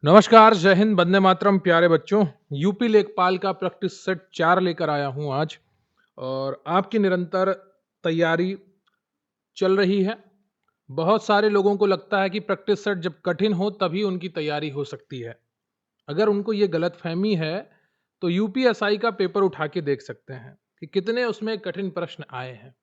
नमस्कार, जय हिंद, वंदे मातरम। प्यारे बच्चों, यूपी लेखपाल का प्रैक्टिस सेट 4 लेकर आया हूँ आज। और आपकी निरंतर तैयारी चल रही है। बहुत सारे लोगों को लगता है कि प्रैक्टिस सेट जब कठिन हो तभी उनकी तैयारी हो सकती है। अगर उनको ये गलतफहमी है तो यूपीएसआई का पेपर उठा के देख सकते हैं कि कितने उसमें कठिन प्रश्न आए हैं।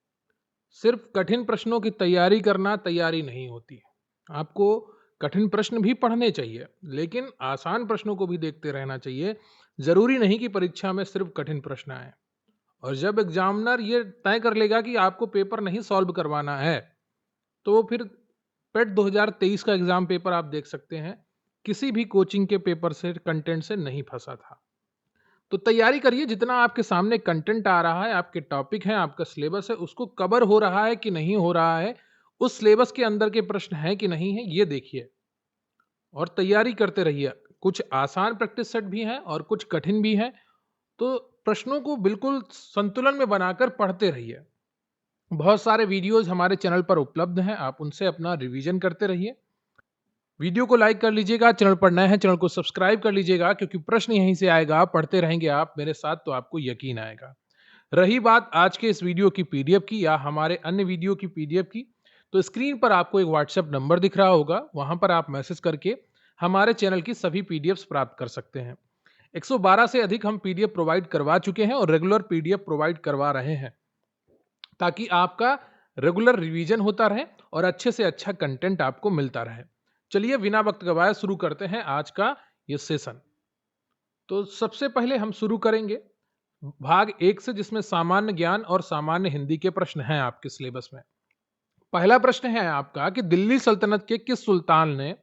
सिर्फ कठिन प्रश्नों की तैयारी करना तैयारी नहीं होती। आपको कठिन प्रश्न भी पढ़ने चाहिए, लेकिन आसान प्रश्नों को भी देखते रहना चाहिए। ज़रूरी नहीं कि परीक्षा में सिर्फ कठिन प्रश्न आए। और जब एग्जामिनर ये तय कर लेगा कि आपको पेपर नहीं सॉल्व करवाना है, तो फिर पेट 2023 का एग्ज़ाम पेपर आप देख सकते हैं, किसी भी कोचिंग के पेपर से, कंटेंट से नहीं फँसा था। तो तैयारी करिए, जितना आपके सामने कंटेंट आ रहा है, आपके टॉपिक हैं, आपका सिलेबस है, उसको कवर हो रहा है कि नहीं हो रहा है, उस सिलेबस के अंदर के प्रश्न हैं कि नहीं है, ये देखिए और तैयारी करते रहिए। कुछ आसान प्रैक्टिस सेट भी हैं और कुछ कठिन भी हैं, तो प्रश्नों को बिल्कुल संतुलन में बनाकर पढ़ते रहिए। बहुत सारे वीडियोज़ हमारे चैनल पर उपलब्ध हैं, आप उनसे अपना रिवीजन करते रहिए। वीडियो को लाइक कर लीजिएगा, चैनल पर नए हैं चैनल को सब्सक्राइब कर लीजिएगा, क्योंकि प्रश्न यहीं से आएगा। पढ़ते रहेंगे आप मेरे साथ तो आपको यकीन आएगा। रही बात आज के इस वीडियो की पीडीएफ की या हमारे अन्य वीडियो की पीडीएफ की, तो स्क्रीन पर आपको एक व्हाट्सएप नंबर दिख रहा होगा, वहां पर आप मैसेज करके हमारे चैनल की सभी पीडीएफ्स प्राप्त कर सकते हैं। 112 से अधिक हम पीडीएफ प्रोवाइड करवा चुके हैं और रेगुलर पीडीएफ प्रोवाइड करवा रहे हैं, ताकि आपका रेगुलर रिवीजन होता रहे और अच्छे से अच्छा कंटेंट आपको मिलता रहे। चलिए बिना वक्त गवाए शुरू करते हैं आज का ये सेशन। तो सबसे पहले हम शुरू करेंगे भाग 1 से, जिसमें सामान्य ज्ञान और सामान्य हिंदी के प्रश्न हैं आपके सिलेबस में। पहला प्रश्न है आपका कि दिल्ली सल्तनत के किस सुल्तान ने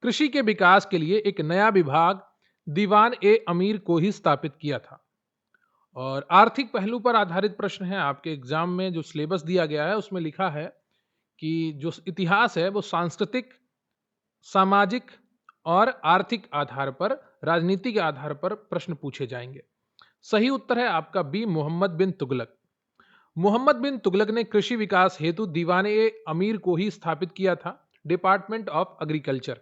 कृषि के विकास के लिए एक नया विभाग दीवान ए अमीर को ही स्थापित किया था? और आर्थिक पहलू पर आधारित प्रश्न है। आपके एग्जाम में जो सिलेबस दिया गया है उसमें लिखा है कि जो इतिहास है वो सांस्कृतिक, सामाजिक और आर्थिक आधार पर, राजनीति के आधार पर प्रश्न पूछे जाएंगे। सही उत्तर है आपका बी, मोहम्मद बिन तुगलक। मोहम्मद बिन तुगलक ने कृषि विकास हेतु दीवान ए अमीर को ही स्थापित किया था, डिपार्टमेंट ऑफ एग्रीकल्चर।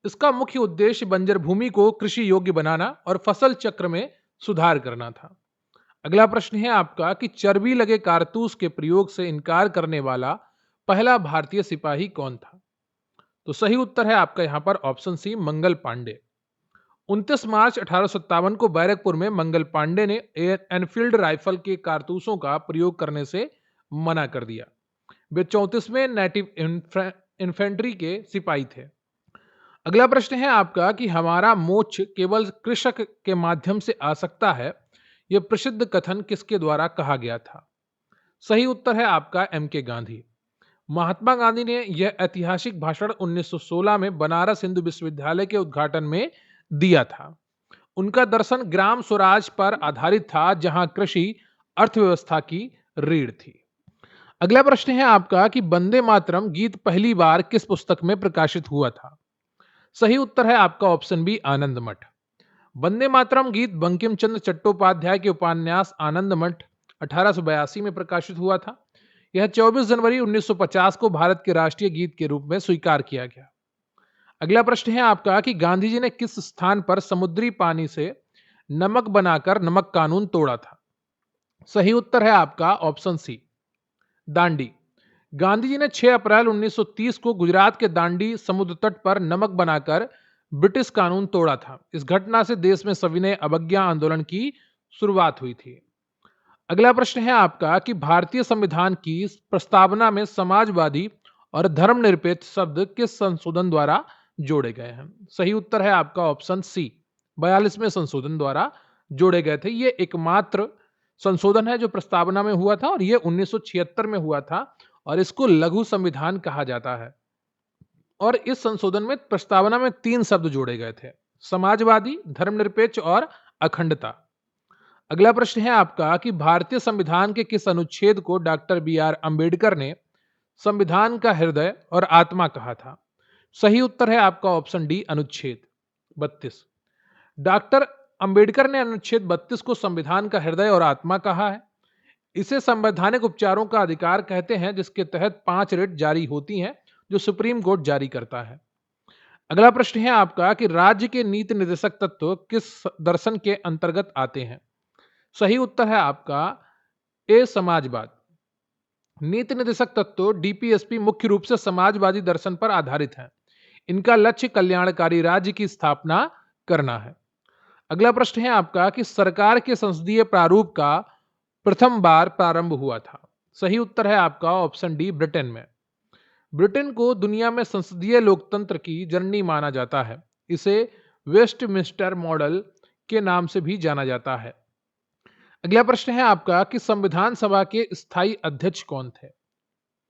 इसका मुख्य उद्देश्य बंजर भूमि को कृषि योग्य बनाना और फसल चक्र में सुधार करना था। अगला प्रश्न है आपका कि चर्बी लगे कारतूस के प्रयोग से इनकार करने वाला पहला भारतीय सिपाही कौन था? तो सही उत्तर है आपका यहां पर ऑप्शन सी, मंगल पांडे। 29 मार्च 1857 को बैरकपुर में मंगल पांडे ने एनफील्ड राइफल के कारतूसों का प्रयोग करने से मना कर दिया। वे 34वें नेटिव इन्फेंट्री के सिपाही थे। अगला प्रश्न है आपका कि हमारा मोक्ष केवल कृषक के माध्यम से आ सकता है, यह प्रसिद्ध कथन किसके द्वारा कहा गया था? सही उत्तर है आपका एम के गांधी। महात्मा गांधी ने यह ऐतिहासिक भाषण 1916 में बनारस हिंदू विश्वविद्यालय के उद्घाटन में दिया था। उनका दर्शन ग्राम स्वराज पर आधारित था, जहां कृषि अर्थव्यवस्था की रीढ़ थी। अगला प्रश्न है आपका कि वंदे मातरम गीत पहली बार किस पुस्तक में प्रकाशित हुआ था? सही उत्तर है आपका ऑप्शन बी, आनंद मठ। वंदे मातरम गीत बंकिम चंद्र चट्टोपाध्याय के उपन्यास आनंद मठ 1882 में प्रकाशित हुआ था। यह 24 जनवरी 1950 को भारत के राष्ट्रीय गीत के रूप में स्वीकार किया गया। अगला प्रश्न है आपका कि गांधी जी ने किस स्थान पर समुद्री पानी से नमक बनाकर नमक कानून तोड़ा था? सही उत्तर है आपका ऑप्शन सी, दांडी। गांधी जी ने 6 अप्रैल 1930 को गुजरात के दांडी समुद्र तट पर नमक बनाकर ब्रिटिश कानून तोड़ा था। इस घटना से देश में सविनय अवज्ञा आंदोलन की शुरुआत हुई थी। अगला प्रश्न है आपका कि भारतीय संविधान की प्रस्तावना में समाजवादी और धर्मनिरपेक्ष शब्द किस संशोधन द्वारा जोड़े गए हैं? सही उत्तर है आपका ऑप्शन सी, 42वें संशोधन द्वारा जोड़े गए थे। ये एकमात्र संशोधन है जो प्रस्तावना में हुआ था और ये 1976 में हुआ था, और इसको लघु संविधान कहा जाता है। और इस संशोधन में प्रस्तावना में 3 शब्द जोड़े गए थे, समाजवादी, धर्मनिरपेक्ष और अखंडता। अगला प्रश्न है आपका कि भारतीय संविधान के किस अनुच्छेद को डॉक्टर बी आर अंबेडकर ने संविधान का हृदय और आत्मा कहा था? सही उत्तर है आपका ऑप्शन डी, अनुच्छेद 32। डॉक्टर अंबेडकर ने अनुच्छेद 32 को संविधान का हृदय और आत्मा कहा है। इसे संवैधानिक उपचारों का अधिकार कहते हैं, जिसके तहत 5 रिट जारी होती हैं जो सुप्रीम कोर्ट जारी करता है। अगला प्रश्न है आपका कि राज्य के नीति निर्देशक तत्व किस दर्शन के अंतर्गत आते हैं? सही उत्तर है आपका ए समाजवाद। नीति निर्देशक तत्व डीपीएसपी मुख्य रूप से समाजवादी दर्शन पर आधारित है। इनका लक्ष्य कल्याणकारी राज्य की स्थापना करना है। अगला प्रश्न है आपका कि सरकार के संसदीय प्रारूप का प्रथम बार प्रारंभ हुआ था। सही उत्तर है आपका ऑप्शन डी ब्रिटेन में। ब्रिटेन को दुनिया में संसदीय लोकतंत्र की जननी माना जाता है। इसे वेस्टमिंस्टर मॉडल के नाम से भी जाना जाता है। अगला प्रश्न है आपका कि संविधान सभा के स्थायी अध्यक्ष कौन थे?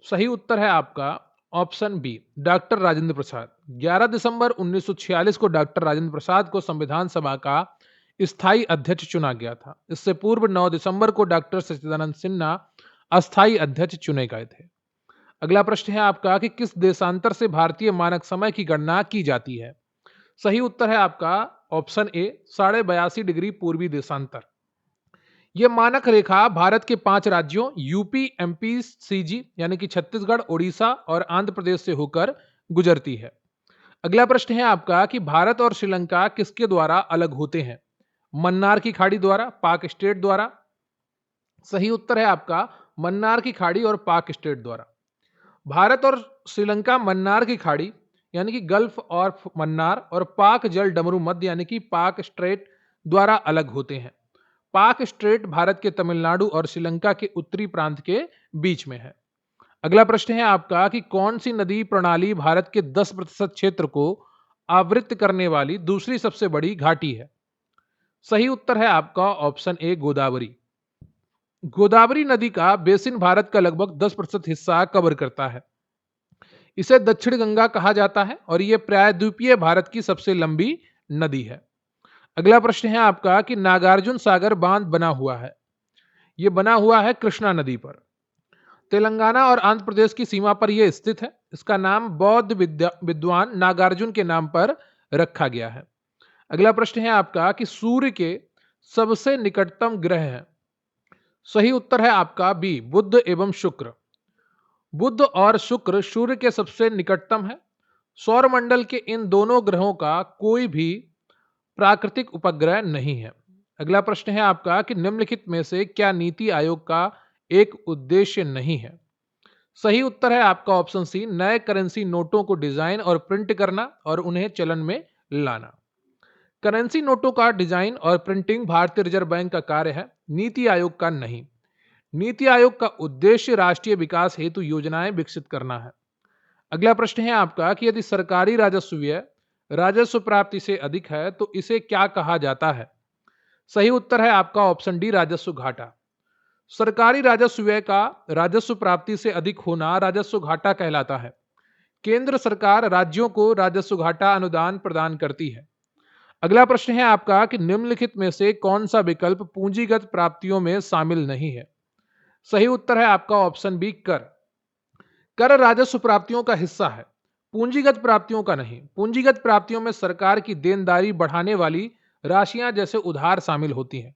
सही उत्तर है आपका option B doctor Rajendra Prasad. 11 दिसंबर 1946 को डॉक्टर राजेंद्र प्रसाद को संविधान सभा का स्थायी अध्यक्ष चुना गया था। इससे पूर्व 9 दिसंबर को डॉक्टर सच्चिदानंद सिन्हा अस्थायी अध्यक्ष चुने गए थे। अगला प्रश्न है आपका कि किस देशांतर से भारतीय मानक समय की गणना की जाती है? सही उत्तर है आपका ऑप्शन ए 82.5 डिग्री पूर्वी देशांतर। यह मानक रेखा भारत के 5 राज्यों यूपी, एमपी, सीजी यानी कि छत्तीसगढ़, उड़ीसा और आंध्र प्रदेश से होकर गुजरती है। अगला प्रश्न है आपका कि भारत और श्रीलंका किसके द्वारा अलग होते हैं? मन्नार की खाड़ी द्वारा, पाक स्टेट द्वारा। सही उत्तर है आपका मन्नार की खाड़ी और पाक स्टेट द्वारा। भारत और श्रीलंका मन्नार की खाड़ी यानी कि गल्फ और मन्नार और पाक जल डमरू मध्य यानी कि पाक स्ट्रेट द्वारा अलग होते हैं। पाक स्ट्रेट भारत के तमिलनाडु और श्रीलंका के उत्तरी प्रांत के बीच में है। अगला प्रश्न है आपका कि कौन सी नदी प्रणाली भारत के 10% क्षेत्र को आवृत करने वाली दूसरी सबसे बड़ी घाटी है? सही उत्तर है आपका ऑप्शन ए गोदावरी। गोदावरी नदी का बेसिन भारत का लगभग 10% हिस्सा कवर करता है। इसे दक्षिण गंगा कहा जाता है और यह प्रायद्वीपीय भारत की सबसे लंबी नदी है। अगला प्रश्न है आपका कि नागार्जुन सागर बांध बना हुआ है। यह बना हुआ है कृष्णा नदी पर। तेलंगाना और आंध्र प्रदेश की सीमा पर यह स्थित है। इसका नाम बौद्ध विद्वान नागार्जुन के नाम पर रखा गया है। अगला प्रश्न है आपका कि सूर्य के सबसे निकटतम ग्रह है। सही उत्तर है आपका बी बुध एवं शुक्र। बुध और शुक्र सूर्य के सबसे निकटतम है। सौरमंडल के इन दोनों ग्रहों का कोई भी प्राकृतिक उपग्रह नहीं है। अगला प्रश्न है आपका कि निम्नलिखित में से क्या नीति आयोग का एक उद्देश्य नहीं है? सही उत्तर है आपका ऑप्शन सी नए करेंसी नोटों को डिजाइन और प्रिंट करना और उन्हें चलन में लाना। करेंसी नोटों का डिजाइन और प्रिंटिंग भारतीय रिजर्व बैंक का कार्य है, नीति आयोग का नहीं। नीति आयोग का उद्देश्य राष्ट्रीय विकास हेतु योजनाएं विकसित करना है। अगला प्रश्न है आपका कि यदि सरकारी राजस्व व्यय राजस्व प्राप्ति से अधिक है तो इसे क्या कहा जाता है? सही उत्तर है आपका ऑप्शन डी राजस्व घाटा। सरकारी राजस्व व्यय का राजस्व प्राप्ति से अधिक होना राजस्व घाटा कहलाता है। केंद्र सरकार राज्यों को राजस्व घाटा अनुदान प्रदान करती है। अगला प्रश्न है आपका कि निम्नलिखित में से कौन सा विकल्प पूंजीगत प्राप्तियों में शामिल नहीं है? सही उत्तर है आपका ऑप्शन बी कर। कर राजस्व प्राप्तियों का हिस्सा है, पूंजीगत प्राप्तियों का नहीं। पूंजीगत प्राप्तियों में सरकार की देनदारी बढ़ाने वाली राशियां जैसे उधार शामिल होती हैं।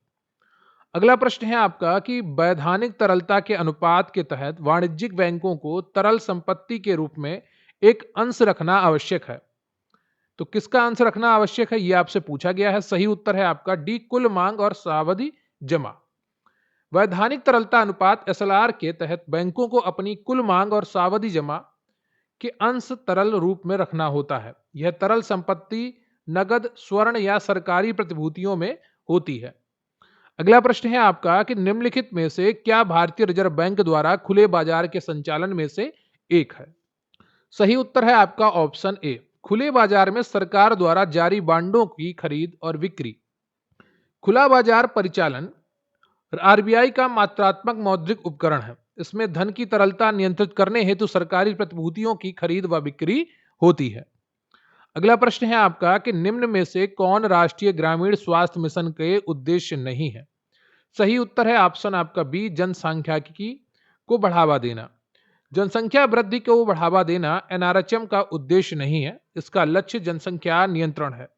अगला प्रश्न है आपका कि वैधानिक तरलता के अनुपात के तहत वाणिज्यिक बैंकों को तरल संपत्ति के रूप में एक अंश रखना आवश्यक है। तो किसका अंश रखना आवश्यक है यह आपसे पूछा गया है। सही उत्तर है आपका डी कुल मांग और सावधि जमा। वैधानिक तरलता अनुपात एसएलआर के तहत बैंकों को अपनी कुल मांग और सावधि जमा के अंश तरल रूप में रखना होता है। यह तरल संपत्ति नगद, स्वर्ण या सरकारी प्रतिभूतियों में होती है। अगला प्रश्न है आपका कि निम्नलिखित में से क्या भारतीय रिजर्व बैंक द्वारा खुले बाजार के संचालन में से एक है? सही उत्तर है आपका ऑप्शन ए खुले बाजार में सरकार द्वारा जारी बांडों की खरीद और बिक्री। खुला बाजार परिचालन आरबीआई का मात्रात्मक मौद्रिक उपकरण है। इसमें धन की तरलता नियंत्रित करने हेतु सरकारी प्रतिभूतियों की खरीद व बिक्री होती है। अगला प्रश्न है आपका कि निम्न में से कौन राष्ट्रीय ग्रामीण स्वास्थ्य मिशन के उद्देश्य नहीं है? सही उत्तर है ऑप्शन आपका बी जनसांख्यिकी को बढ़ावा देना। जनसंख्या वृद्धि को बढ़ावा देना एनआरएचएम का उद्देश्य नहीं है। इसका लक्ष्य जनसंख्या नियंत्रण है।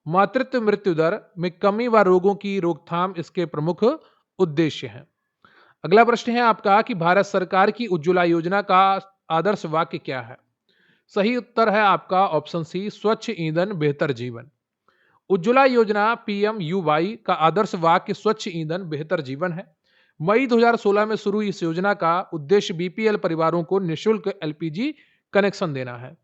मातृत्व मृत्यु दर में कमी व रोगों की रोकथाम इसके प्रमुख उद्देश्य हैं। अगला प्रश्न है आपका कि भारत सरकार की उज्ज्वला योजना का आदर्श वाक्य क्या है? सही उत्तर है आपका ऑप्शन सी, स्वच्छ ईंधन बेहतर जीवन। उज्ज्वला योजना पीएमयूवाई का आदर्श वाक्य स्वच्छ ईंधन बेहतर जीवन है। मई 2016 में शुरू इस योजना का उद्देश्य बीपीएल परिवारों को निःशुल्क एलपीजी कनेक्शन देना है।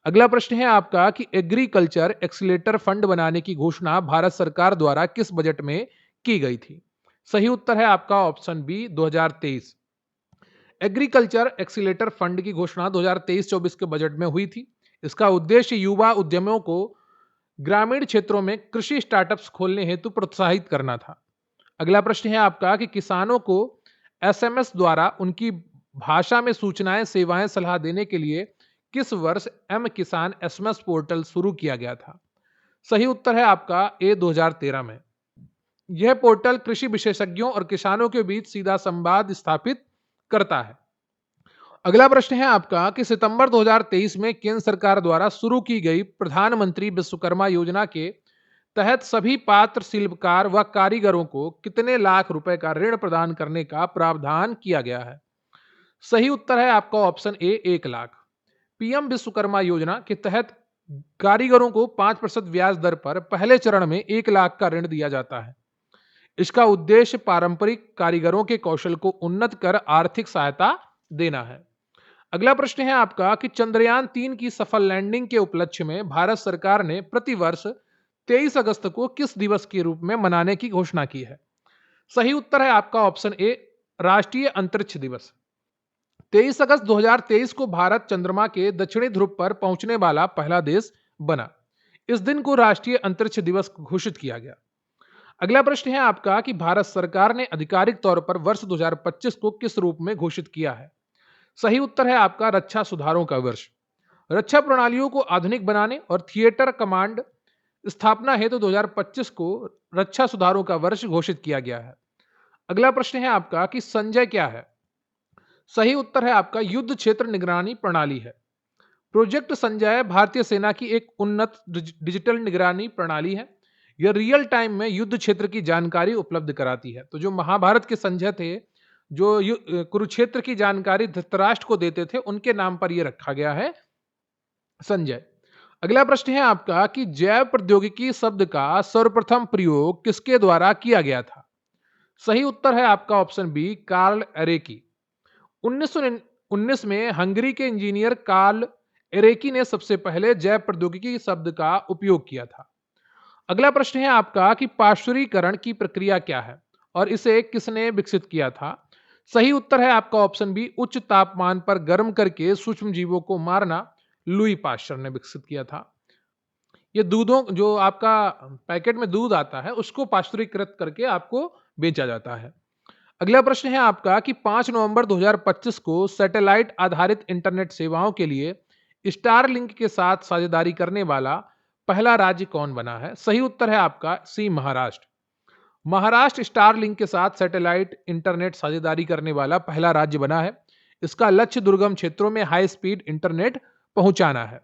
अगला प्रश्न है आपका कि एग्रीकल्चर एक्सीलेटर फंड बनाने की घोषणा भारत सरकार द्वारा किस बजट में की गई थी? सही उत्तर है आपका option B, 2023। Agriculture accelerator fund की घोषणा 2023-24 के बजट में हुई थी। इसका उद्देश्य युवा उद्यमियों को ग्रामीण क्षेत्रों में कृषि स्टार्टअप्स खोलने हेतु प्रोत्साहित करना था। अगला प्रश्न है आपका कि किसानों को एसएमएस द्वारा उनकी भाषा में सूचनाएं, सेवाएं, सलाह देने के लिए किस वर्ष एम किसान एसएमएस पोर्टल शुरू किया गया था? सही उत्तर है आपका ए, 2013 में। यह पोर्टल कृषि विशेषज्ञों और किसानों के बीच सीधा संवाद स्थापित करता है। अगला प्रश्न है आपका कि सितंबर 2023 में केंद्र सरकार द्वारा शुरू की गई प्रधानमंत्री विश्वकर्मा योजना के तहत सभी पात्र शिल्पकार व कारीगरों को कितने लाख रुपए का ऋण प्रदान करने का प्रावधान किया गया है? सही उत्तर है आपका option A, 1 lakh. PM Vishwakarma योजना के तहत कारीगरों को 5% ब्याज दर पर पहले चरण में 1 लाख का ऋण दिया जाता है। इसका उद्देश्य पारंपरिक कारीगरों के कौशल को उन्नत कर आर्थिक सहायता देना है। अगला प्रश्न है आपका कि चंद्रयान-3 की सफल लैंडिंग के उपलक्ष्य में भारत सरकार ने प्रतिवर्ष 23 अगस्त को किस दिवस के रूप में मनाने की घोषणा की है? सही उत्तर है आपका ऑप्शन ए, राष्ट्रीय अंतरिक्ष दिवस। 23 अगस्त 2023 को भारत चंद्रमा के दक्षिणी ध्रुव पर पहुंचने वाला पहला देश बना। इस दिन को राष्ट्रीय अंतरिक्ष दिवस घोषित किया गया। अगला प्रश्न है आपका कि भारत सरकार ने आधिकारिक तौर पर वर्ष 2025 को किस रूप में घोषित किया है? सही उत्तर है आपका रक्षा सुधारों का वर्ष। रक्षा प्रणालियों को आधुनिक बनाने और थिएटर कमांड स्थापना हेतु 2025 को रक्षा सुधारों का वर्ष घोषित किया गया है। अगला प्रश्न है आपका कि संजय क्या है? सही उत्तर है आपका युद्ध क्षेत्र निगरानी प्रणाली है। प्रोजेक्ट संजय भारतीय सेना की एक उन्नत डिजिटल निगरानी प्रणाली है। यह रियल टाइम में युद्ध क्षेत्र की जानकारी उपलब्ध कराती है। तो जो महाभारत के संजय थे, जो कुरुक्षेत्र की जानकारी धृतराष्ट्र को देते थे, उनके नाम पर यह रखा गया है संजय। अगला प्रश्न है आपका कि जैव प्रौद्योगिकी शब्द का सर्वप्रथम प्रयोग किसके द्वारा किया गया था? सही उत्तर है आपका ऑप्शन बी, कार्ल एरेकी। 1919 में हंगरी के इंजीनियर कार्ल एरेकी ने सबसे पहले जैव प्रौद्योगिकी शब्द का उपयोग किया था। अगला प्रश्न है आपका कि पाश्चुरीकरण की प्रक्रिया क्या है और इसे किसने विकसित किया था? सही उत्तर है आपका ऑप्शन बी, उच्च तापमान पर गर्म करके सूक्ष्म जीवों को मारना लुई पाश्चर ने विकसित किया था। ये दूधों, जो आपका पैकेट में दूध आता है, उसको पाश्चुरीकृत करके आपको बेचा जाता है। अगला प्रश्न है आपका कि 5 नवंबर 2025 को सैटेलाइट आधारित इंटरनेट सेवाओं के लिए स्टारलिंक के साथ साझेदारी करने वाला पहला राज्य कौन बना है? सही उत्तर है आपका सी, महाराष्ट्र। महाराष्ट्र स्टारलिंक के साथ सैटेलाइट इंटरनेट साझेदारी करने वाला पहला राज्य बना है। इसका लक्ष्य दुर्गम क्षेत्रों में हाई स्पीड इंटरनेट पहुंचाना है।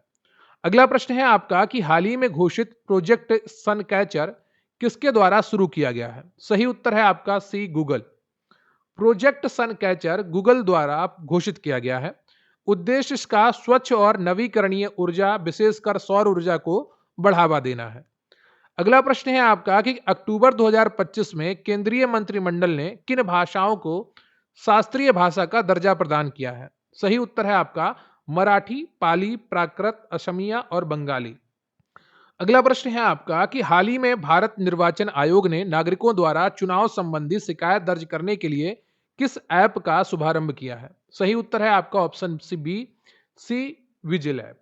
अगला प्रश्न है आपका कि हाल ही में घोषित प्रोजेक्ट सनकैचर किसके द्वारा शुरू किया गया है? सही उत्तर है आपका सी, गूगल। प्रोजेक्ट सनकैचर गूगल द्वारा घोषित किया गया है। उद्देश्य इसका स्वच्छ और नवीकरणीय ऊर्जा, विशेषकर सौर ऊर्जा को बढ़ावा देना है। अगला प्रश्न है आपका कि अक्टूबर 2025 में केंद्रीय मंत्रिमंडल ने किन भाषाओं को शास्त्रीय भाषा का दर्जा प्रदान किया है? सही उत्तर है आपका मराठी, पाली, प्राकृत, असमिया और बंगाली। अगला प्रश्न है आपका कि हाल ही में भारत निर्वाचन आयोग ने नागरिकों द्वारा चुनाव संबंधी शिकायत दर्ज करने के लिए किस ऐप का शुभारंभ किया है? सही उत्तर है आपका option B, C vigil app.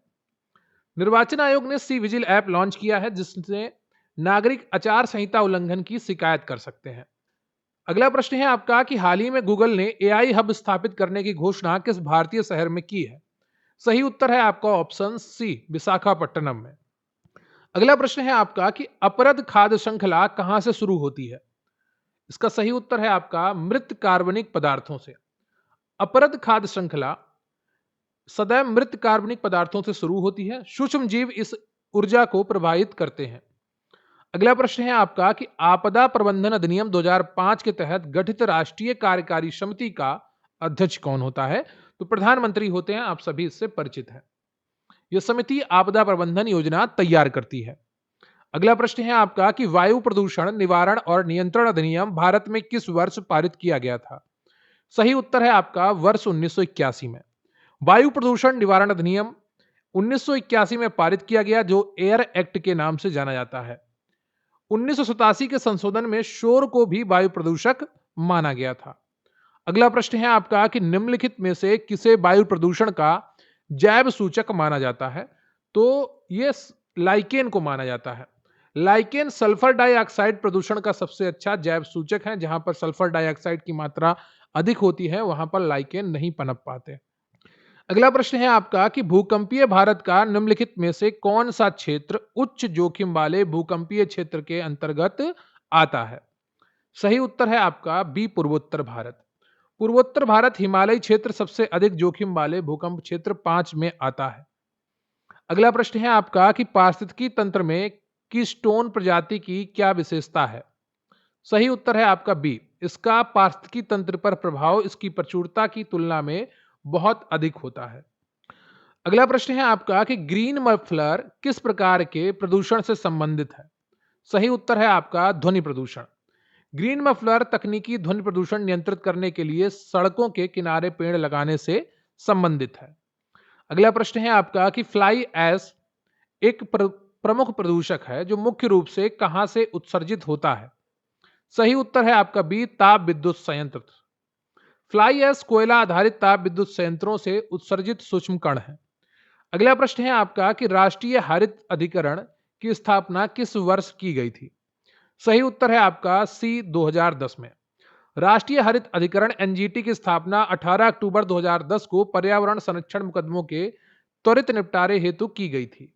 निर्वाचन आयोग ने सी विजिल ऐप लॉन्च किया है, जिससे नागरिक आचार संहिता उल्लंघन की शिकायत कर सकते हैं। अगला प्रश्न है आपका कि हाल ही में गूगल ने एआई हब स्थापित करने की घोषणा किस भारतीय शहर में की है? सही उत्तर है आपका ऑप्शन सी, विशाखापट्टनम में। अगला प्रश्न है आपका कि अपरद खाद्य श्रृंखला कहां से शुरू होती है? इसका सही उत्तर है आपका मृत कार्बनिक पदार्थों से। अपरद खाद्य श्रृंखला सदैव मृत कार्बनिक पदार्थों से शुरू होती है। सूक्ष्म जीव इस ऊर्जा को प्रभावित करते हैं। अगला प्रश्न है आपका कि आपदा प्रबंधन अधिनियम 2005 के तहत गठित राष्ट्रीय कार्यकारी समिति का अध्यक्ष कौन होता है? तो प्रधानमंत्री होते हैं, आप सभी इससे परिचित हैं। यह समिति आपदा प्रबंधन योजना तैयार करती है। अगला प्रश्न है आपका कि वायु प्रदूषण निवारण और नियंत्रण अधिनियम भारत में किस वर्ष पारित किया गया था? सही उत्तर है आपका वर्ष 1981 में। वायु प्रदूषण निवारण अधिनियम 1981 में पारित किया गया, जो एयर एक्ट के नाम से जाना जाता है। 1987 के संशोधन में शोर को भी वायु प्रदूषक माना गया था। अगला प्रश्न है आपका कि निम्नलिखित में से किसे वायु प्रदूषण का जैव सूचक माना जाता है? तो ये लाइकेन को माना जाता है। लाइकेन सल्फर डाइऑक्साइड प्रदूषण का सबसे अच्छा जैव सूचक है। जहां पर सल्फर डाइऑक्साइड की मात्रा अधिक होती है वहां पर लाइकेन नहीं पनप पाते। अगला प्रश्न है आपका कि भूकंपीय भारत का निम्नलिखित में से कौन सा क्षेत्र उच्च जोखिम वाले भूकंपीय क्षेत्र के अंतर्गत आता है? सही उत्तर है आपका बी, पूर्वोत्तर भारत। पूर्वोत्तर भारत हिमालयी क्षेत्र सबसे अधिक जोखिम वाले भूकंप क्षेत्र 5 में आता है। अगला प्रश्न है आपका कि पारिस्थितिकी तंत्र में कीस्टोन प्रजाति की क्या विशेषता है? सही उत्तर है आपका बी, इसका पारिस्थितिकी तंत्र पर प्रभाव इसकी प्रचुरता की तुलना में बहुत अधिक होता है। अगला प्रश्न है आपका कि ग्रीन मफलर किस प्रकार के प्रदूषण से संबंधित है? सही उत्तर है आपका ध्वनि प्रदूषण। ग्रीन मफलर तकनीकी ध्वनि प्रदूषण नियंत्रित करने के लिए सड़कों के किनारे पेड़ लगाने से संबंधित है। अगला प्रश्न है आपका कि फ्लाई ऐश एक प्रमुख प्रदूषक है जो मुख्य रूप से कहां से उत्सर्जित होता है? सही उत्तर है आपका बी, ताप विद्युत संयंत्र। फ्लाई ऐश कोयला आधारित ताप विद्युत संयंत्रों से उत्सर्जित सूक्ष्म कण है। अगला प्रश्न है आपका कि राष्ट्रीय हरित अधिकरण की स्थापना किस वर्ष की गई थी? सही उत्तर है आपका सी, 2010 में। राष्ट्रीय हरित अधिकरण एनजीटी की स्थापना 18 अक्टूबर 2010 को पर्यावरण संरक्षण मुकदमों के त्वरित निपटारे हेतु की गई थी।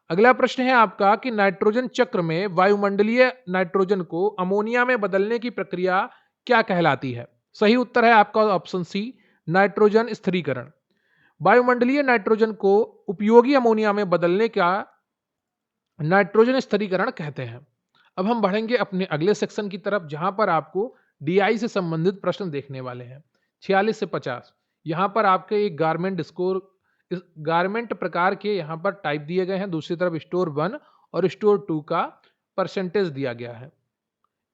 अगला प्रश्न है आपका कि नाइट्रोजन चक्र में वायुमंडलीय नाइट्रोजन को अमोनिया में बदलने की प्रक्रिया क्या कहलाती है? सही उत्तर है आपका ऑप्शन सी, नाइट्रोजन स्थिरीकरण। वायुमंडलीय नाइट्रोजन को उपयोगी अमोनिया में बदलने का नाइट्रोजन स्थिरीकरण कहते हैं। अब हम बढ़ेंगे अपने अगले सेक्शन की तरफ, जहां पर आपको डीआई से संबंधित प्रश्न देखने वाले हैं। 46 से 50 यहां पर आपके एक गारमेंट स्कोर, इस गारमेंट प्रकार के यहां पर टाइप दिए गए हैं। दूसरी तरफ स्टोर 1 और स्टोर 2 का परसेंटेज दिया गया है।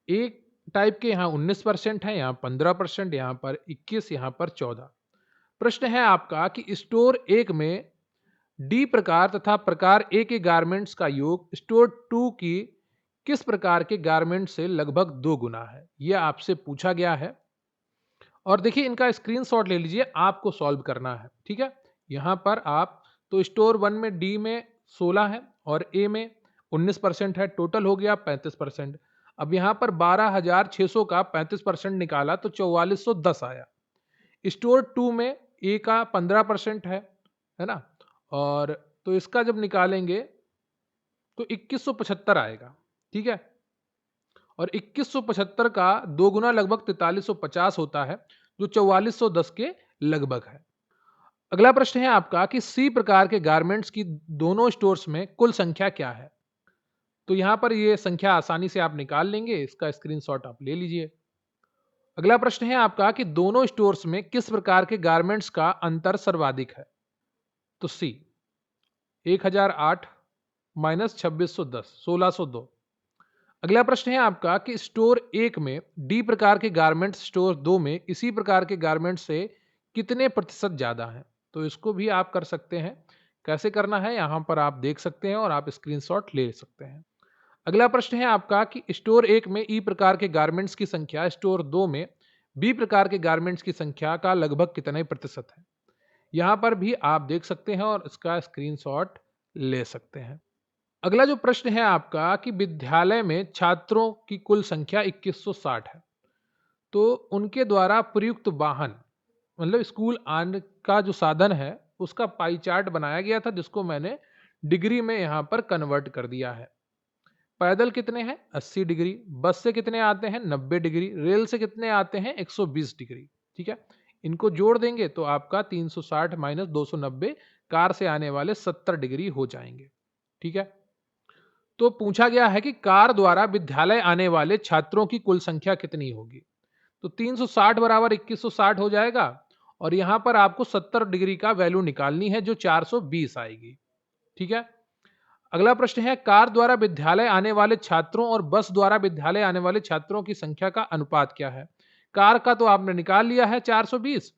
एक टाइप के यहाँ 19% है, यहाँ 15%, यहाँ पर 21, यहाँ पर 14। प्रश्न है आपका कि स्टोर 1 में डी प्रकार तथा प्रकार ए के गारमेंट्स का योग स्टोर 2 की किस प्रकार के गारमेंट से लगभग 2 गुना है? यह आपसे पूछा गया है। और देखिए इनका स्क्रीनशॉट ले लीजिए, आपको सॉल्व करना है। ठीक है, यहाँ पर आप तो स्टोर 1 में डी में 16 है और ए में 19% है, टोटल हो गया 35%। अब यहाँ पर 12,600 का 35% निकाला तो 4410 आया। स्टोर 2 में ए का 15% है ना, और तो इसका जब निकालेंगे तो 2175 आएगा। ठीक है, और 2175 का 2 गुना लगभग 4350 होता है, जो 4410 के लगभग है। अगला प्रश्न है आपका कि सी प्रकार के गारमेंट्स की दोनों स्टोर्स में कुल संख्या क्या है? तो यहां पर ये संख्या आसानी से आप निकाल लेंगे, इसका स्क्रीनशॉट आप ले लीजिए। अगला प्रश्न है आपका कि दोनों स्टोर्स में किस प्रकार के गारमेंट्स का अंतर सर्वाधिक है? तो सी, 1008 माइनस 2610, 1602। अगला प्रश्न है आपका कि स्टोर 1 में डी प्रकार के गारमेंट्स स्टोर 2 में इसी प्रकार के गारमेंट्स से कितने प्रतिशत ज्यादा हैं? तो इसको भी आप कर सकते हैं। कैसे करना है यहां पर आप देख सकते हैं और आप स्क्रीनशॉट ले सकते हैं। अगला प्रश्न है आपका कि स्टोर 1 में ई प्रकार के गारमेंट्स की संख्या स्टोर 2 में बी प्रकार के गारमेंट्स की संख्या का लगभग कितने प्रतिशत है? यहां पर भी आप देख सकते हैं और इसका स्क्रीनशॉट ले सकते हैं। अगला जो प्रश्न है आपका कि विद्यालय में छात्रों की कुल संख्या 2160 है, तो उनके द्वारा प्रयुक्त वाहन मतलब स्कूल आने का जो साधन है उसका पाई चार्ट बनाया गया था, जिसको मैंने डिग्री में यहां पर कन्वर्ट कर दिया है। पैदल कितने हैं? 80 डिग्री। बस से कितने आते हैं? 90 डिग्री। रेल से कितने आते हैं? 120 डिग्री। ठीक है, इनको जोड़ देंगे तो आपका 360 माइनस 290 कार से आने वाले 70 डिग्री हो जाएंगे। ठीक है, तो पूछा गया है कि कार द्वारा विद्यालय आने वाले छात्रों की कुल संख्या कितनी होगी? तो 360 बराबर 2160 हो जाएगा और यहां पर आपको 70 डिग्री का वैल्यू निकालनी है, जो 420 आएगी। ठीक है। अगला प्रश्न है, कार द्वारा विद्यालय आने वाले छात्रों और बस द्वारा विद्यालय आने वाले छात्रों की संख्या का अनुपात क्या है? कार का तो आपने निकाल लिया है 420,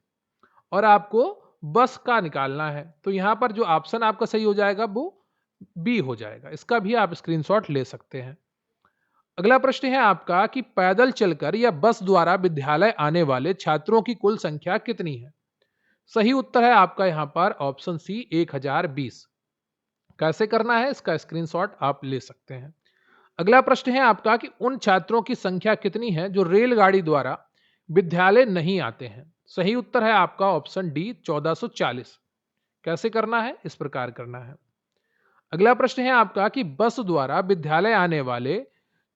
और आपको बस का निकालना है, तो यहां पर जो ऑप्शन आपका सही हो जाएगा वो बी हो जाएगा। इसका भी आप स्क्रीनशॉट ले सकते हैं। अगला प्रश्न है आपका कि पैदल चलकर या बस द्वारा विद्यालय आने वाले छात्रों की कुल संख्या कितनी है? सही उत्तर है आपका यहां पर ऑप्शन सी 1020। कैसे करना है इसका स्क्रीनशॉट आप ले सकते हैं। अगला प्रश्न है आपका कि उन छात्रों की संख्या कितनी है जो रेलगाड़ी द्वारा विद्यालय नहीं आते हैं? सही उत्तर है आपका ऑप्शन डी 1440। कैसे करना है? इस प्रकार करना है। अगला प्रश्न है आपका कि बस द्वारा विद्यालय आने वाले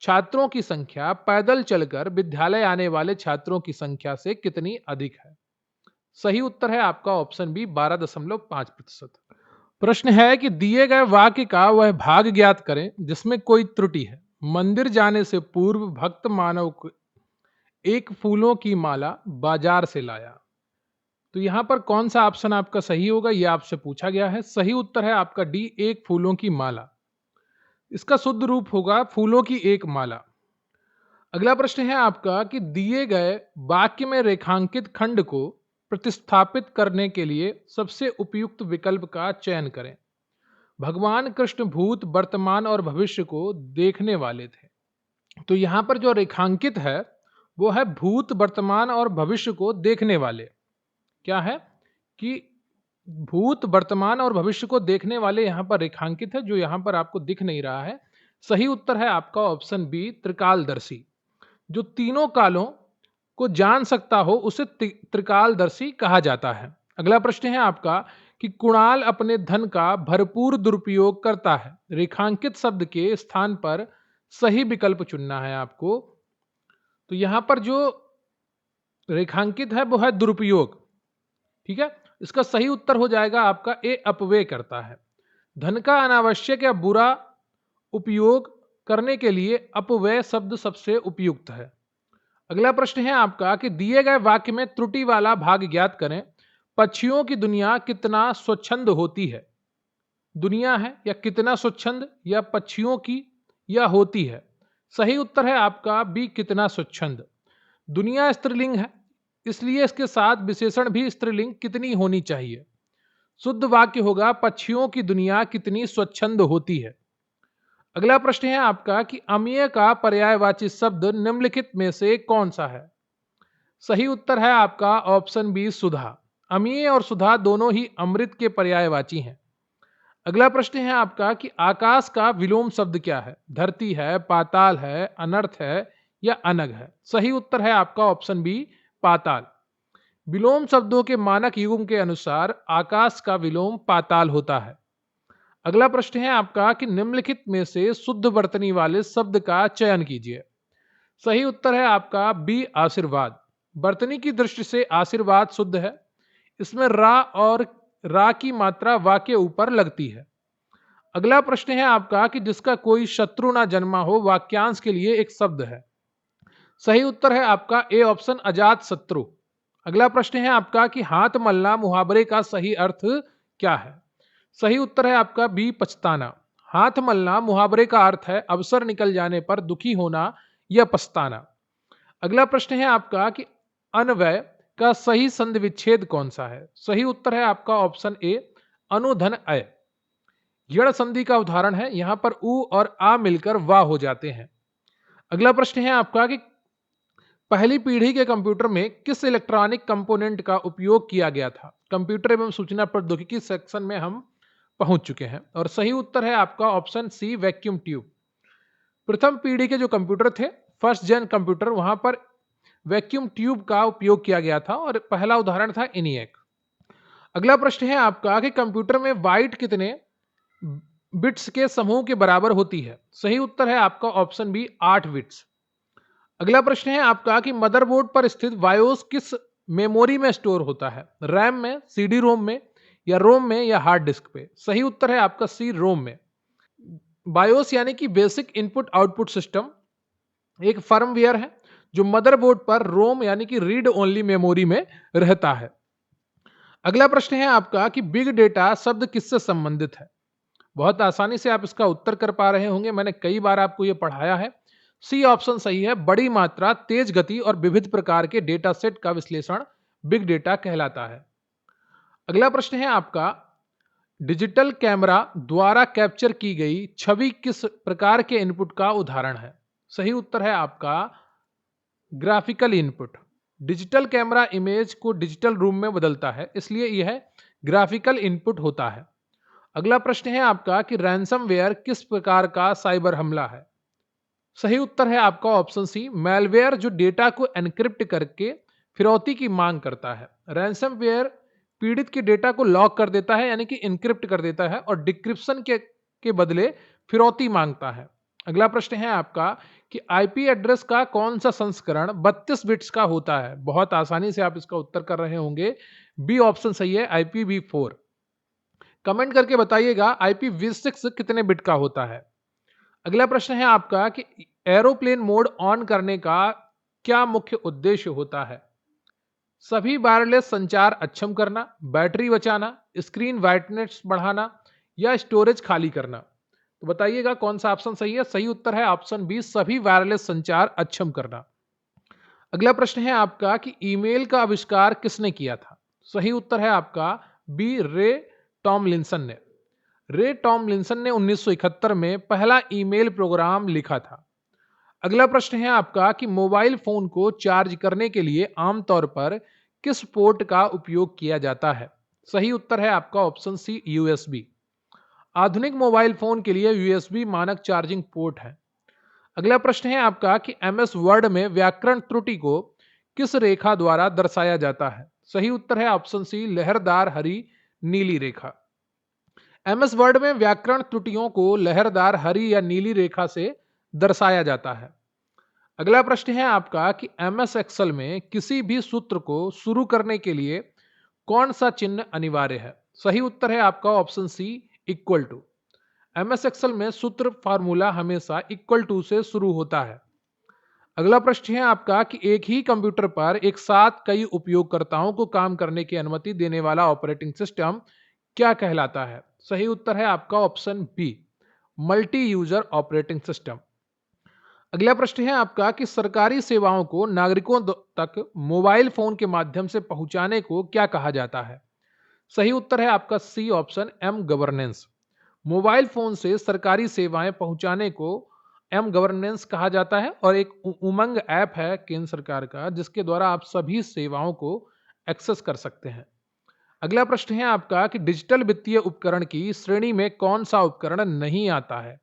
छात्रों की संख्या पैदल चलकर विद्यालय आने वाले छात्रों की संख्या से कितनी अधिक है? सही उत्तर है आपका ऑप्शन बी 12.5%। प्रश्न है कि दिए गए वाक्य का वह भाग ज्ञात करें जिसमें कोई त्रुटि है। मंदिर जाने से पूर्व भक्त मानव को एक फूलों की माला बाजार से लाया। तो यहां पर कौन सा ऑप्शन आपका सही होगा, यह आपसे पूछा गया है। सही उत्तर है आपका डी, एक फूलों की माला। इसका शुद्ध रूप होगा फूलों की एक माला। अगला प्रश्न है आपका कि दिए गए वाक्य में रेखांकित खंड को प्रतिस्थापित करने के लिए सबसे उपयुक्त विकल्प का चयन करें। भगवान कृष्ण भूत, वर्तमान और भविष्य को देखने वाले थे। तो यहां पर जो रेखांकित है वो है भूत, वर्तमान और भविष्य को देखने वाले। क्या है कि भूत, वर्तमान और भविष्य को देखने वाले यहां पर रेखांकित है, जो यहां पर आपको दिख नहीं रहा है। सही उत्तर है आपका ऑप्शन बी, त्रिकालदर्शी। जो तीनों कालों को जान सकता हो उसे त्रिकालदर्शी कहा जाता है। अगला प्रश्न है आपका कि कुणाल अपने धन का भरपूर दुरुपयोग करता है। रेखांकित शब्द के स्थान पर सही विकल्प चुनना है आपको। तो यहां पर जो रेखांकित है वो है दुरुपयोग। ठीक है, इसका सही उत्तर हो जाएगा आपका ए, अपव्यय करता है। धन का अनावश्यक या बुरा उपयोग करने के लिए अपव्यय शब्द सबसे उपयुक्त है। अगला प्रश्न है आपका कि दिए गए वाक्य में त्रुटि वाला भाग ज्ञात करें। पक्षियों की दुनिया कितना स्वच्छंद होती है? दुनिया है या कितना स्वच्छंद, या पक्षियों की या होती है? सही उत्तर है आपका बी, कितना स्वच्छंद। दुनिया स्त्रीलिंग है, इसलिए इसके साथ विशेषण भी स्त्रीलिंग कितनी होनी चाहिए। शुद्ध वाक्य होगा पक्षियों की दुनिया कितनी स्वच्छंद होती है। अगला प्रश्न है आपका कि अमीय का पर्यायवाची शब्द निम्नलिखित में से कौन सा है? सही उत्तर है आपका ऑप्शन बी, सुधा। अमीय और सुधा दोनों ही अमृत के पर्यायवाची हैं। अगला प्रश्न है आपका कि आकाश का विलोम शब्द क्या है? धरती है, पाताल है, अनर्थ है या अनग है? सही उत्तर है आपका ऑप्शन बी, पाताल। विलोम शब्दों के मानक युग्म के अनुसार आकाश का विलोम पाताल होता है। अगला प्रश्न है आपका कि निम्नलिखित में से शुद्ध वर्तनी वाले शब्द का चयन कीजिए। सही उत्तर है आपका बी, आशीर्वाद। वर्तनी की दृष्टि से आशीर्वाद शुद्ध है। इसमें रा और रा की मात्रा वा के ऊपर लगती है। अगला प्रश्न है आपका कि जिसका कोई शत्रु ना जन्मा हो वाक्यांश के लिए एक शब्द है। सही उत्तर है आपका ए ऑप्शन, अजात शत्रु। अगला प्रश्न है आपका कि हाथ मलना मुहावरे का सही अर्थ क्या है? सही उत्तर है आपका बी, पछताना। हाथ मलना मुहावरे का अर्थ है अवसर निकल जाने पर दुखी होना या पछताना। अगला प्रश्न है आपका कि अन्वय का सही संधि विच्छेद कौन सा है? सही उत्तर है आपका ऑप्शन ए, अनुधन अय। यण संधि का उदाहरण है, यहां पर उ और आ मिलकर वा हो जाते हैं। अगला प्रश्न है आपका कि पहली पीढ़ी के कंप्यूटर में किस इलेक्ट्रॉनिक कंपोनेंट का उपयोग किया गया था? कंप्यूटर एवं सूचना प्रौद्योगिकी सेक्शन में हम पहुंच चुके हैं, और सही उत्तर है आपका ऑप्शन सी, वैक्यूम ट्यूब। प्रथम पीढ़ी के जो कंप्यूटर थे, फर्स्ट जेन कंप्यूटर, वहां पर वैक्यूम ट्यूब का उपयोग किया गया था, और पहला उदाहरण था इनिएक। अगला प्रश्न है आपका कि कंप्यूटर में बाइट कितने बिट्स के समूह के बराबर होती है? सही उत्तर है आपका ऑप्शन बी, 8 बिट्स। अगला प्रश्न है आपका कि मदरबोर्ड पर स्थित बायोस किस मेमोरी में स्टोर होता है? रैम में, सीडी रोम में, या रोम में, या हार्ड डिस्क पे? सही उत्तर है आपका सी, रोम में। बायोस यानी कि बेसिक इनपुट आउटपुट सिस्टम एक फर्मवेयर है जो मदरबोर्ड पर रोम यानी कि रीड ओनली मेमोरी में रहता है। अगला प्रश्न है आपका कि बिग डेटा शब्द किससे संबंधित है? बहुत आसानी से आप इसका उत्तर कर पा रहे होंगे, मैंने कई बार आपको ये पढ़ाया है। सी ऑप्शन सही है, बड़ी मात्रा, तेज गति और विविध प्रकार के डेटा सेट का विश्लेषण बिग डेटा कहलाता है। अगला प्रश्न है आपका, डिजिटल कैमरा द्वारा कैप्चर की गई छवि किस प्रकार के इनपुट का उदाहरण है? सही उत्तर है आपका graphical input. Digital camera image को डिजिटल रूप में बदलता है, इसलिए यह ग्राफिकल इनपुट होता है। अगला प्रश्न है आपका कि रैंसमवेयर किस प्रकार का साइबर हमला है? सही उत्तर है आपका ऑप्शन सी, मैलवेयर जो डेटा को एनक्रिप्ट करके फिरौती की मांग करता है। रैंसमवेयर पीड़ित के डेटा को लॉक कर देता है, यानी कि इनक्रिप्ट कर देता है और डिक्रिप्शन के बदले फिरौती मांगता है। अगला प्रश्न है आपका कि आईपी एड्रेस का कौन सा संस्करण 32 बिट्स का होता है? बहुत आसानी से आप इसका उत्तर कर रहे होंगे, बी ऑप्शन सही है, IPv4। कमेंट करके बताइएगा IPv6 कितने बिट का होता है। अगला प्रश्न है आपका कि एरोप्लेन मोड ऑन करने का क्या मुख्य उद्देश्य होता है? सभी वायरलेस संचार अक्षम करना, बैटरी बचाना, स्क्रीन ब्राइटनेस बढ़ाना या स्टोरेज खाली करना। तो बताइएगा कौन सा ऑप्शन सही है? सही उत्तर है ऑप्शन बी, सभी वायरलेस संचार अक्षम करना। अगला प्रश्न है आपका कि ईमेल का आविष्कार किसने किया था? सही उत्तर है आपका बी, रे टॉमलिंसन ने। रे टॉमलिंसन ने 1971 में पहला ईमेल प्रोग्राम लिखा था। अगला प्रश्न है आपका कि मोबाइल फोन को चार्ज करने के लिए आमतौर पर किस पोर्ट का उपयोग किया जाता है? सही उत्तर है आपका ऑप्शन सी, यूएसबी। आधुनिक मोबाइल फोन के लिए यूएसबी मानक चार्जिंग पोर्ट है। अगला प्रश्न है आपका कि एमएस वर्ड में व्याकरण त्रुटि को किस रेखा द्वारा दर्शाया जाता है? सही उत्तर है ऑप्शन सी, लहरदार हरी नीली रेखा। एमएस वर्ड में व्याकरण त्रुटियों को लहरदार हरी या नीली रेखा से दर्शाया जाता है। अगला प्रश्न है आपका कि एमएस एक्सेल में किसी भी सूत्र को शुरू करने के लिए कौन सा चिन्ह अनिवार्य है? सही उत्तर है आपका option C, equal to. MS Excel में सूत्र फार्मूला हमेशा इक्वल टू से शुरू होता है। अगला प्रश्न है आपका कि एक ही कंप्यूटर पर एक साथ कई उपयोगकर्ताओं को काम करने की अनुमति देने वाला ऑपरेटिंग सिस्टम क्या कहलाता है? सही उत्तर है आपका option B, multi user operating system. अगला प्रश्न है आपका कि सरकारी सेवाओं को नागरिकों तक मोबाइल फोन के माध्यम से पहुंचाने को क्या कहा जाता है? सही उत्तर है आपका C option, M governance. Mobile phone से सरकारी सेवाएं पहुंचाने को एम गवर्नेंस कहा जाता है और एक उमंग ऐप है केंद्र सरकार का, जिसके द्वारा आप सभी सेवाओं को एक्सेस कर सकते हैं। अगला प्रश्न है आपका कि डिजिटल वित्तीय उपकरण की श्रेणी में कौन सा उपकरण नहीं आता है?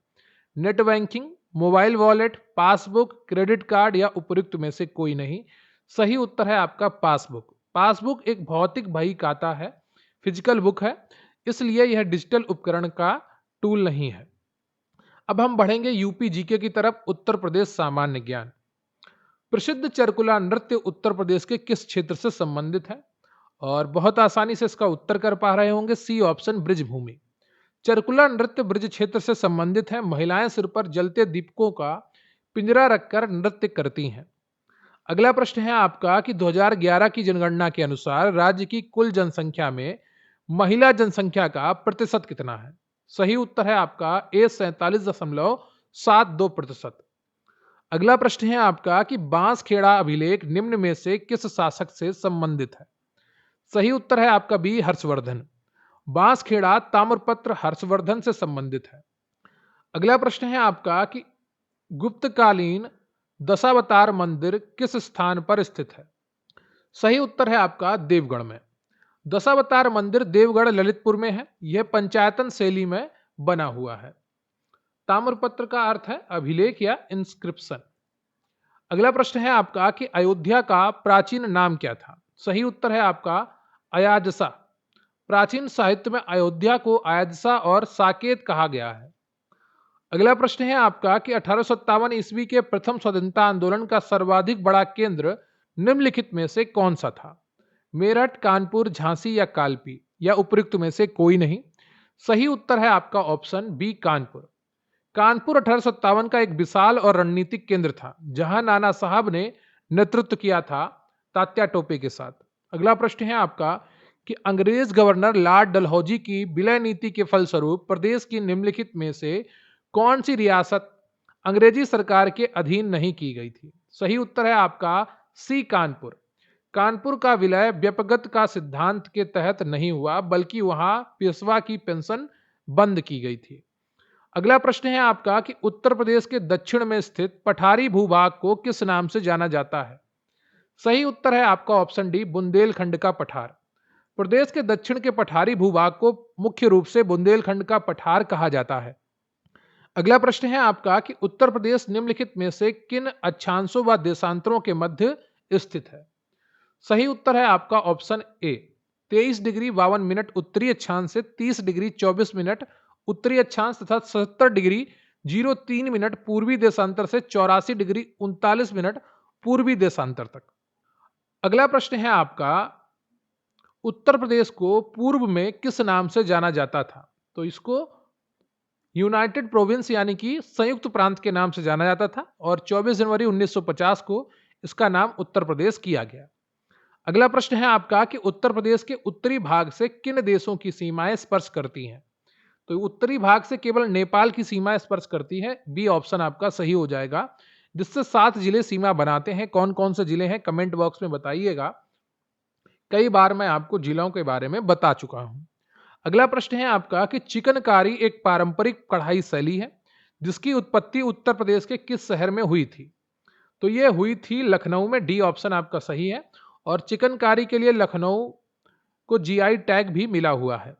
Net banking, mobile wallet, passbook, credit card या उपयुक्त में से कोई नहीं। सही उत्तर है आपका पासबुक। पासबुक एक भौतिक बही खाता है, फिजिकल बुक है, इसलिए यह डिजिटल उपकरण का टूल नहीं है। अब हम बढ़ेंगे यूपी जीके की तरफ, उत्तर प्रदेश सामान्य ज्ञान। प्रसिद्ध चरकुला नृत्य उत्तर प्रदेश के किस क्षेत्र से संबंधित है? और बहुत आसानी से इसका उत्तर कर पा रहे होंगे, सी ऑप्शन, ब्रिजभूमि। चरकुला नृत्य ब्रिज क्षेत्र से संबंधित है। महिलाएं सिर पर जलते दीपकों का पिंजरा रखकर नृत्य करती हैं। अगला प्रश्न है आपका कि 2011 की जनगणना के अनुसार राज्य की कुल जनसंख्या में महिला जनसंख्या का प्रतिशत कितना है? सही उत्तर है आपका ए, 47.72%। अगला प्रश्न है आपका कि बांसखेड़ा अभिलेख निम्न में से किस शासक से संबंधित है? सही उत्तर है आपका बी, हर्षवर्धन। बांसखेड़ा ताम्रपत्र हर्षवर्धन से संबंधित है। अगला प्रश्न है आपका कि गुप्तकालीन दशावतार मंदिर किस स्थान पर स्थित है? सही उत्तर है आपका देवगढ़ में। दशावतार मंदिर देवगढ़ ललितपुर में है। यह पंचायतन शैली में बना हुआ है। ताम्रपत्र का अर्थ है अभिलेख या इंस्क्रिप्शन। अगला प्रश्न है आपका कि अयोध्या का प्राचीन नाम क्या था? सही उत्तर है आपका अयाजसा। प्राचीन साहित्य में अयोध्या को अयाजसा और साकेत कहा गया है। अगला प्रश्न है आपका कि 1857 ईस्वी के प्रथम स्वतंत्रता आंदोलन का सर्वाधिक बड़ा केंद्र निम्नलिखित में से कौन सा था? मेरठ, कानपुर, झांसी या कालपी या उपयुक्त में से कोई नहीं। सही उत्तर है आपका ऑप्शन बी, कानपुर। कानपुर 1857 का एक विशाल और रणनीतिक केंद्र था, जहां नाना साहब ने नेतृत्व किया था तात्या टोपे के साथ। अगला प्रश्न है आपका कि अंग्रेज गवर्नर लॉर्ड डलहौजी की विलय नीति के फलस्वरूप प्रदेश की निम्नलिखित में से कौन सी रियासत अंग्रेजी सरकार के अधीन नहीं की गई थी? सही उत्तर है आपका सी, कानपुर। कानपुर का विलय व्यपगत का सिद्धांत के तहत नहीं हुआ, बल्कि वहां पेशवा की पेंशन बंद की गई थी। अगला प्रश्न है आपका कि उत्तर प्रदेश के दक्षिण में स्थित पठारी भूभाग को किस नाम से जाना जाता है? सही उत्तर है आपका ऑप्शन डी, बुंदेलखंड का पठार। प्रदेश के दक्षिण के पठारी भूभाग को मुख्य रूप से बुंदेलखंड का पठार कहा जाता है। अगला प्रश्न है आपका कि उत्तर प्रदेश निम्नलिखित में से किन अक्षांशों व देशांतरों के मध्य स्थित है? सही उत्तर है आपका ऑप्शन ए, 23 डिग्री 52 मिनट उत्तरी अक्षांश से 30 डिग्री 24 मिनट उत्तरी अक्षांश तथा 77 डिग्री 03 मिनट पूर्वी देशांतर से 84 डिग्री 39 मिनट पूर्वी देशांतर तक। अगला प्रश्न है आपका, उत्तर प्रदेश को पूर्व में किस नाम से जाना जाता था? तो इसको यूनाइटेड प्रोविंस यानी कि संयुक्त प्रांत के नाम से जाना जाता था और 24 जनवरी 1950 को इसका नाम उत्तर प्रदेश किया गया। अगला प्रश्न है आपका कि उत्तर प्रदेश के उत्तरी भाग से किन देशों की सीमाएं स्पर्श करती हैं? तो उत्तरी भाग से केवल नेपाल की सीमा स्पर्श करती है। बी ऑप्शन आपका सही हो जाएगा, जिससे 7 जिले सीमा बनाते हैं। कौन कौन से जिले हैं कमेंट बॉक्स में बताइएगा। कई बार मैं आपको जिलों के बारे में बता चुका हूं। अगला प्रश्न है आपका कि चिकनकारी एक पारंपरिक कढ़ाई शैली है जिसकी उत्पत्ति उत्तर प्रदेश के किस शहर में हुई थी? तो यह हुई थी लखनऊ में। डी ऑप्शन आपका सही है और चिकनकारी के लिए लखनऊ को जीआई टैग भी मिला हुआ है।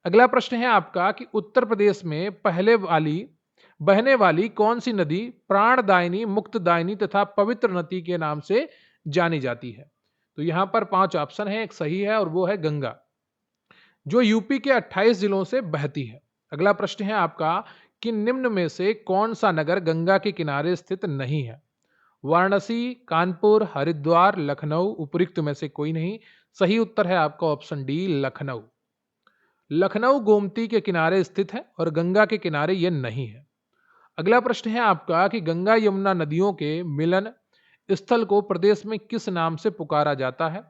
अगला प्रश्न है आपका कि उत्तर प्रदेश में बहने वाली कौन सी नदी प्राणदायिनी, मुक्तदायिनी तथा पवित्र नदी के नाम से जानी जाती है? तो यहां पर 5 ऑप्शन है, एक सही है और वो है गंगा, जो यूपी के 28 जिलों से बहती है। अगला प्रश्न है आपका कि निम्न में से कौन सा नगर गंगा के किनारे स्थित नहीं है? वाराणसी, कानपुर, हरिद्वार, लखनऊ, उपयुक्त में से कोई नहीं। सही उत्तर है आपका ऑप्शन डी, लखनऊ। लखनऊ गोमती के किनारे स्थित है और गंगा के किनारे यह नहीं है। अगला प्रश्न है आपका कि गंगा यमुना नदियों के मिलन स्थल को प्रदेश में किस नाम से पुकारा जाता है?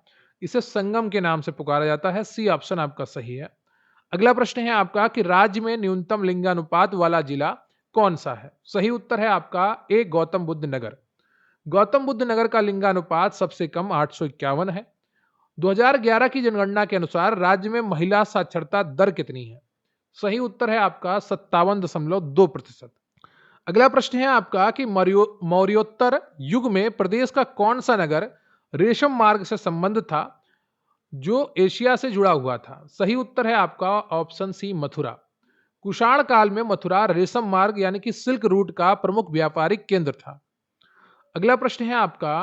इसे संगम के नाम से पुकारा जाता है। सी ऑप्शन आपका सही है। अगला प्रश्न है आपका कि राज्य में न्यूनतम लिंगानुपात वाला जिला कौन सा है? सही उत्तर है आपका ए, गौतम बुद्ध नगर। गौतम बुद्ध नगर का लिंगानुपात सबसे कम 851 है। 2011 की जनगणना के अनुसार राज्य में महिला साक्षरता दर कितनी है? सही उत्तर है आपका 57.2%। अगला प्रश्न है आपका कि मौर्योत्तर युग में प्रदेश का कौन सा नगर रेशम मार्ग से संबंध था जो एशिया से जुड़ा हुआ था? सही उत्तर है आपका ऑप्शन सी, मथुरा। कुषाण काल में मथुरा रेशम मार्ग यानी कि सिल्क रूट का प्रमुख व्यापारिक केंद्र था। अगला प्रश्न है आपका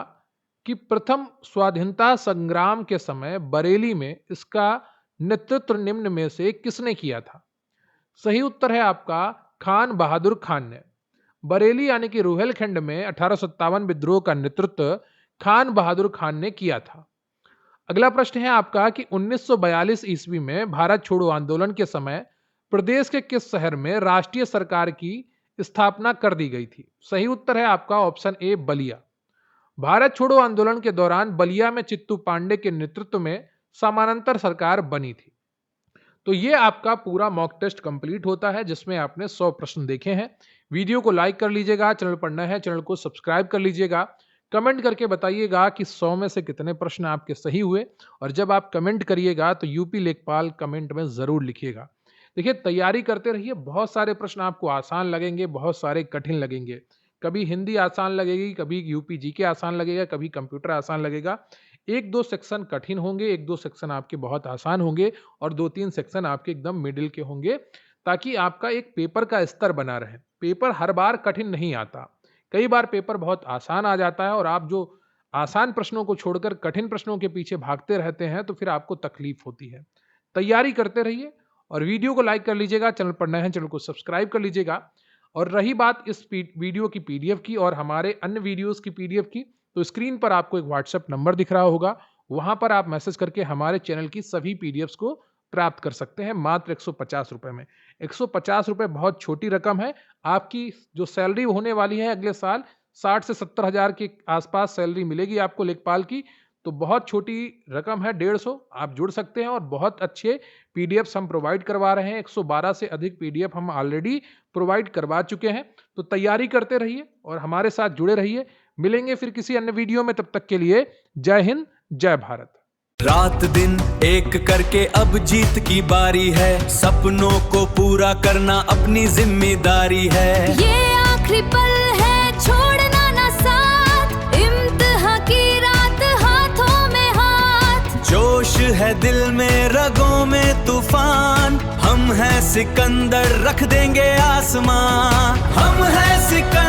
कि प्रथम स्वाधीनता संग्राम के समय बरेली में इसका नेतृत्व निम्न में से किसने किया था? सही उत्तर है आपका खान बहादुर खान ने। बरेली यानी कि रुहेलखंड में 1857 विद्रोह का नेतृत्व खान बहादुर खान ने किया था। अगला प्रश्न है आपका कि 1942 ईस्वी में भारत छोड़ो आंदोलन के समय प्रदेश के किस शहर में राष्ट्रीय सरकार की स्थापना कर दी गई थी? सही उत्तर है आपका ऑप्शन ए, बलिया। भारत छोड़ो आंदोलन के दौरान बलिया में चित्तू पांडे के नेतृत्व में समानांतर सरकार बनी थी। तो ये आपका पूरा मॉक टेस्ट कंप्लीट होता है जिसमें आपने 100 प्रश्न देखे हैं। वीडियो को लाइक कर लीजिएगा, चैनल पर नए हैं चैनल को सब्सक्राइब कर लीजिएगा। कमेंट करके बताइएगा कि 100 में से कितने प्रश्न आपके सही हुए, और जब आप कमेंट करिएगा तो यूपी लेखपाल कमेंट में जरूर लिखिएगा। देखिए, तैयारी करते रहिए, बहुत सारे प्रश्न आपको आसान लगेंगे, बहुत सारे कठिन लगेंगे। कभी हिंदी आसान लगेगी, कभी यूपी जीके आसान लगेगा, कभी कंप्यूटर आसान लगेगा। 1-2 सेक्शन कठिन होंगे, 1-2 सेक्शन आपके बहुत आसान होंगे और 2-3 सेक्शन आपके एकदम मिडिल के होंगे, ताकि आपका एक पेपर का स्तर बना रहे। पेपर हर बार कठिन नहीं आता, कई बार पेपर बहुत आसान आ जाता है और आप जो आसान प्रश्नों को छोड़कर कठिन प्रश्नों के पीछे भागते रहते हैं तो फिर आपको तकलीफ होती है। तैयारी करते रहिए और वीडियो को लाइक कर लीजिएगा, चैनल पर नए हैं चैनल को सब्सक्राइब कर लीजिएगा। और रही बात इस वीडियो की पीडीएफ की और हमारे अन्य वीडियोस की पीडीएफ की, तो स्क्रीन पर आपको एक व्हाट्सएप नंबर दिख रहा होगा, वहां पर आप मैसेज करके हमारे चैनल की सभी पीडीएफ्स को प्राप्त कर सकते हैं मात्र 150 रुपए में। 150 रुपए बहुत छोटी रकम है। आपकी जो सैलरी होने वाली है अगले साल 60 से 70 हजार के आसपास सैलरी मिलेगी आपको लेखपाल की, तो बहुत छोटी रकम है 150, आप जुड़ सकते हैं और बहुत अच्छे पीडीएफ्स हम प्रोवाइड करवा रहे हैं। 112 से अधिक पीडीएफ हम ऑलरेडी प्रोवाइड करवा चुके हैं। तो तैयारी करते रहिए और हमारे साथ जुड़े रहिए। मिलेंगे फिर किसी अन्य वीडियो में, तब तक के लिए जय हिंद, जय भारत। रात दिन एक करके अब जीत की बारी है, सपनों को पूरा करना अपनी जिम्मेदारी है। ये आखिरी पल है, छोड़ना ना साथ, इम्तिहां की रात हाथों में हाथ। जोश है दिल में, रगों में तूफान, हम हैं सिकंदर, रख देंगे आसमां। हम हैं सिकंदर।